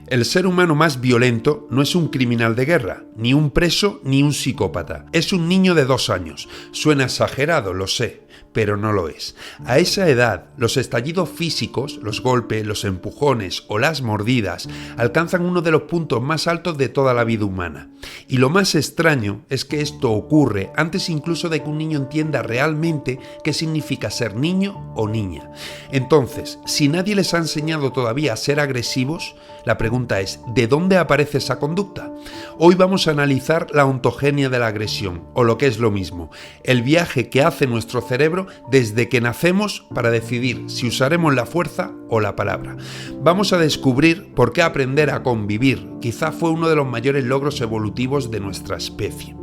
El ser humano más violento no es un criminal de guerra, ni un preso, ni un psicópata. Es un niño de 2 años. Suena exagerado, lo sé, pero no lo es. A esa edad, los estallidos físicos, los golpes, los empujones o las mordidas alcanzan uno de los puntos más altos de toda la vida humana. Y lo más extraño es que esto ocurre antes incluso de que un niño entienda realmente qué significa ser niño o niña. Entonces, si nadie les ha enseñado todavía a ser agresivos, la pregunta es, ¿de dónde aparece esa conducta? Hoy vamos a analizar la ontogenia de la agresión, o lo que es lo mismo, el viaje que hace nuestro cerebro desde que nacemos para decidir si usaremos la fuerza o la palabra. Vamos a descubrir por qué aprender a convivir quizá fue uno de los mayores logros evolutivos de nuestra especie.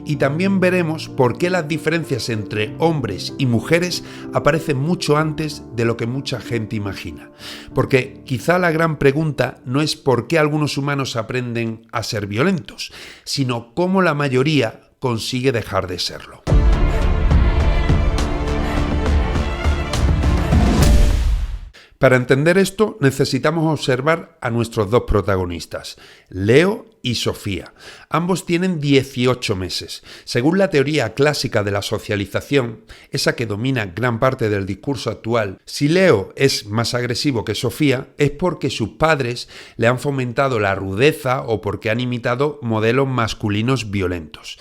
Y también veremos por qué las diferencias entre hombres y mujeres aparecen mucho antes de lo que mucha gente imagina. Porque quizá la gran pregunta no es por qué algunos humanos aprenden a ser violentos, sino cómo la mayoría consigue dejar de serlo. Para entender esto, necesitamos observar a nuestros dos protagonistas, Leo y Sofía. Ambos tienen 18 meses. Según la teoría clásica de la socialización, esa que domina gran parte del discurso actual, si Leo es más agresivo que Sofía, es porque sus padres le han fomentado la rudeza o porque han imitado modelos masculinos violentos.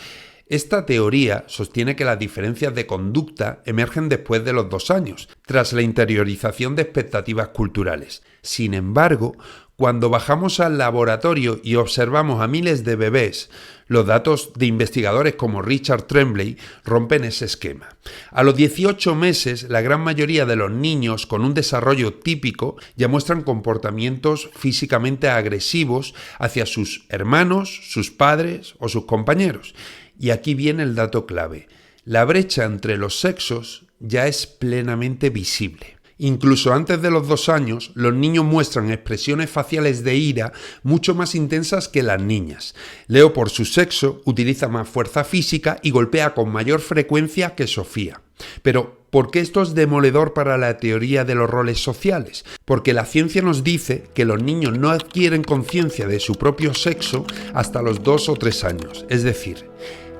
Esta teoría sostiene que las diferencias de conducta emergen después de los 2 años, tras la interiorización de expectativas culturales. Sin embargo, cuando bajamos al laboratorio y observamos a miles de bebés, los datos de investigadores como Richard Tremblay rompen ese esquema. A los 18 meses, la gran mayoría de los niños con un desarrollo típico ya muestran comportamientos físicamente agresivos hacia sus hermanos, sus padres o sus compañeros. Y aquí viene el dato clave. La brecha entre los sexos ya es plenamente visible. Incluso antes de los 2 años, los niños muestran expresiones faciales de ira mucho más intensas que las niñas. Leo, por su sexo, utiliza más fuerza física y golpea con mayor frecuencia que Sofía. Pero, ¿por qué esto es demoledor para la teoría de los roles sociales? Porque la ciencia nos dice que los niños no adquieren conciencia de su propio sexo hasta los 2 o 3 años. Es decir,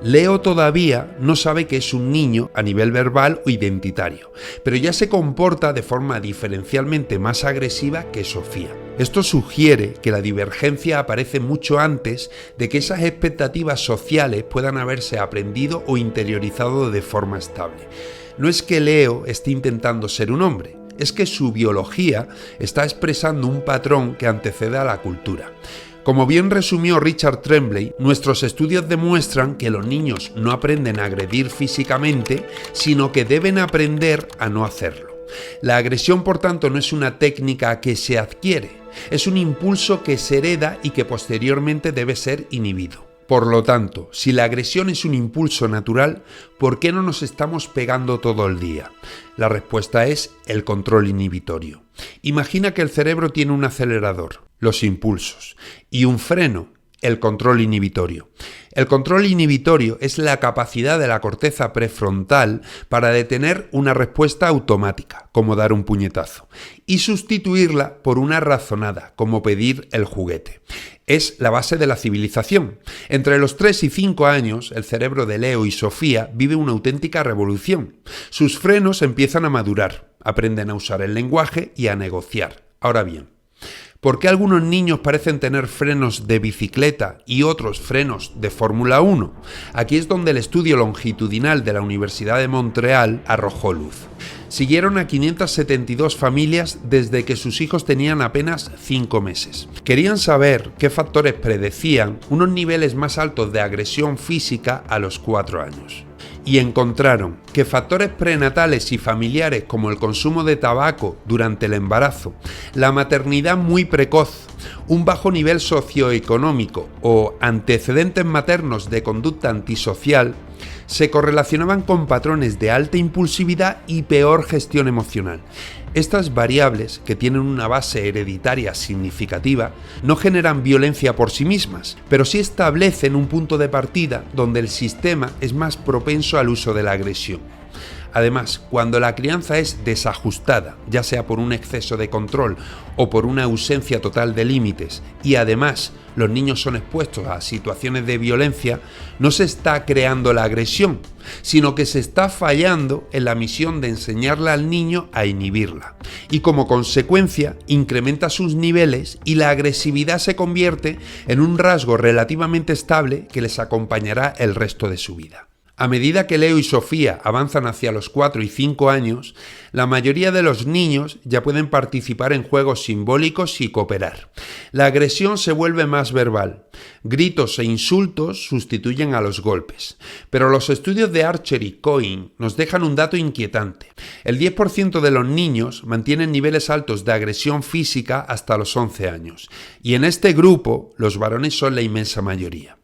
Leo todavía no sabe que es un niño a nivel verbal o identitario, pero ya se comporta de forma diferencialmente más agresiva que Sofía. Esto sugiere que la divergencia aparece mucho antes de que esas expectativas sociales puedan haberse aprendido o interiorizado de forma estable. No es que Leo esté intentando ser un hombre, es que su biología está expresando un patrón que antecede a la cultura. Como bien resumió Richard Tremblay, nuestros estudios demuestran que los niños no aprenden a agredir físicamente, sino que deben aprender a no hacerlo. La agresión, por tanto, no es una técnica que se adquiere, es un impulso que se hereda y que posteriormente debe ser inhibido. Por lo tanto, si la agresión es un impulso natural, ¿por qué no nos estamos pegando todo el día? La respuesta es el control inhibitorio. Imagina que el cerebro tiene un acelerador, los impulsos, y un freno, el control inhibitorio. El control inhibitorio es la capacidad de la corteza prefrontal para detener una respuesta automática, como dar un puñetazo, y sustituirla por una razonada, como pedir el juguete. Es la base de la civilización. Entre los 3 y 5 años, el cerebro de Leo y Sofía vive una auténtica revolución. Sus frenos empiezan a madurar, aprenden a usar el lenguaje y a negociar. Ahora bien, ¿por qué algunos niños parecen tener frenos de bicicleta y otros frenos de Fórmula 1? Aquí es donde el estudio longitudinal de la Universidad de Montreal arrojó luz. Siguieron a 572 familias desde que sus hijos tenían apenas 5 meses. Querían saber qué factores predecían unos niveles más altos de agresión física a los 4 años. Y encontraron que factores prenatales y familiares como el consumo de tabaco durante el embarazo, la maternidad muy precoz, un bajo nivel socioeconómico o antecedentes maternos de conducta antisocial se correlacionaban con patrones de alta impulsividad y peor gestión emocional. Estas variables, que tienen una base hereditaria significativa, no generan violencia por sí mismas, pero sí establecen un punto de partida donde el sistema es más propenso al uso de la agresión. Además, cuando la crianza es desajustada, ya sea por un exceso de control o por una ausencia total de límites, y además los niños son expuestos a situaciones de violencia, no se está creando la agresión, sino que se está fallando en la misión de enseñarle al niño a inhibirla. Y como consecuencia, incrementa sus niveles y la agresividad se convierte en un rasgo relativamente estable que les acompañará el resto de su vida. A medida que Leo y Sofía avanzan hacia los 4 y 5 años, la mayoría de los niños ya pueden participar en juegos simbólicos y cooperar. La agresión se vuelve más verbal. Gritos e insultos sustituyen a los golpes. Pero los estudios de Archer y Cohen nos dejan un dato inquietante. El 10% de los niños mantienen niveles altos de agresión física hasta los 11 años. Y en este grupo, los varones son la inmensa mayoría.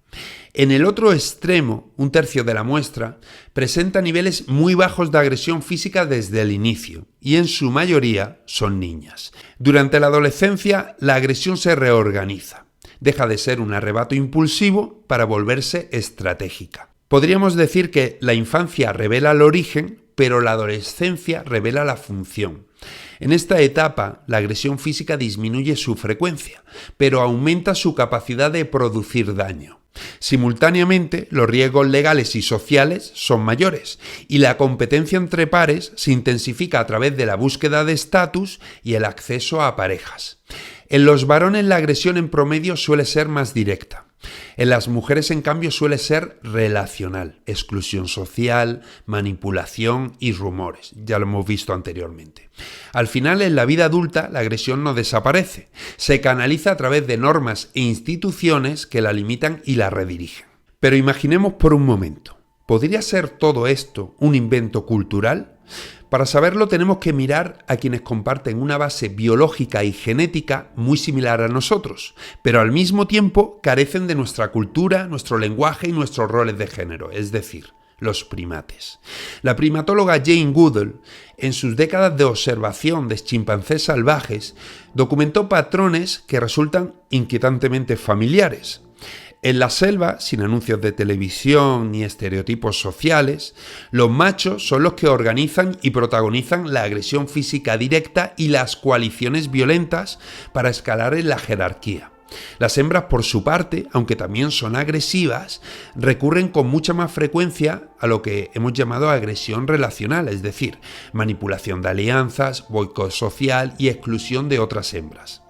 En el otro extremo, un tercio de la muestra presenta niveles muy bajos de agresión física desde el inicio, y en su mayoría son niñas. Durante la adolescencia, la agresión se reorganiza. Deja de ser un arrebato impulsivo para volverse estratégica. Podríamos decir que la infancia revela el origen, pero la adolescencia revela la función. En esta etapa, la agresión física disminuye su frecuencia, pero aumenta su capacidad de producir daño. Simultáneamente, los riesgos legales y sociales son mayores y la competencia entre pares se intensifica a través de la búsqueda de estatus y el acceso a parejas. En los varones la agresión en promedio suele ser más directa. En las mujeres, en cambio, suele ser relacional, exclusión social, manipulación y rumores. Ya lo hemos visto anteriormente. Al final, en la vida adulta, la agresión no desaparece. Se canaliza a través de normas e instituciones que la limitan y la redirigen. Pero imaginemos por un momento, ¿podría ser todo esto un invento cultural? Para saberlo tenemos que mirar a quienes comparten una base biológica y genética muy similar a nosotros, pero al mismo tiempo carecen de nuestra cultura, nuestro lenguaje y nuestros roles de género, es decir, los primates. La primatóloga Jane Goodall, en sus décadas de observación de chimpancés salvajes, documentó patrones que resultan inquietantemente familiares. En la selva, sin anuncios de televisión ni estereotipos sociales, los machos son los que organizan y protagonizan la agresión física directa y las coaliciones violentas para escalar en la jerarquía. Las hembras, por su parte, aunque también son agresivas, recurren con mucha más frecuencia a lo que hemos llamado agresión relacional, es decir, manipulación de alianzas, boicot social y exclusión de otras hembras.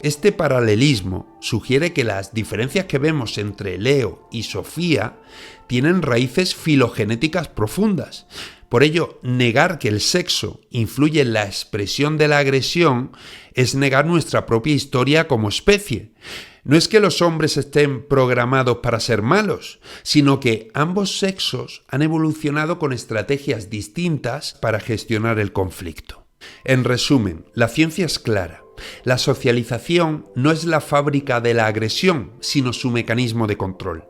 Este paralelismo sugiere que las diferencias que vemos entre Leo y Sofía tienen raíces filogenéticas profundas. Por ello, negar que el sexo influye en la expresión de la agresión es negar nuestra propia historia como especie. No es que los hombres estén programados para ser malos, sino que ambos sexos han evolucionado con estrategias distintas para gestionar el conflicto. En resumen, la ciencia es clara. La socialización no es la fábrica de la agresión, sino su mecanismo de control.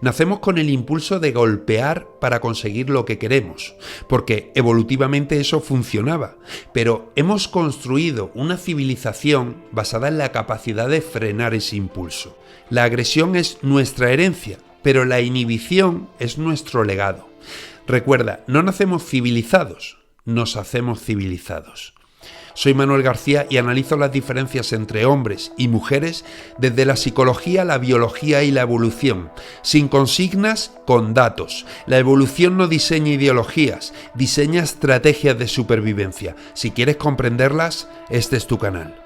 Nacemos con el impulso de golpear para conseguir lo que queremos, porque evolutivamente eso funcionaba, pero hemos construido una civilización basada en la capacidad de frenar ese impulso. La agresión es nuestra herencia, pero la inhibición es nuestro legado. Recuerda, no nacemos civilizados, nos hacemos civilizados. Soy Manuel García y analizo las diferencias entre hombres y mujeres desde la psicología, la biología y la evolución, sin consignas, con datos. La evolución no diseña ideologías, diseña estrategias de supervivencia. Si quieres comprenderlas, este es tu canal.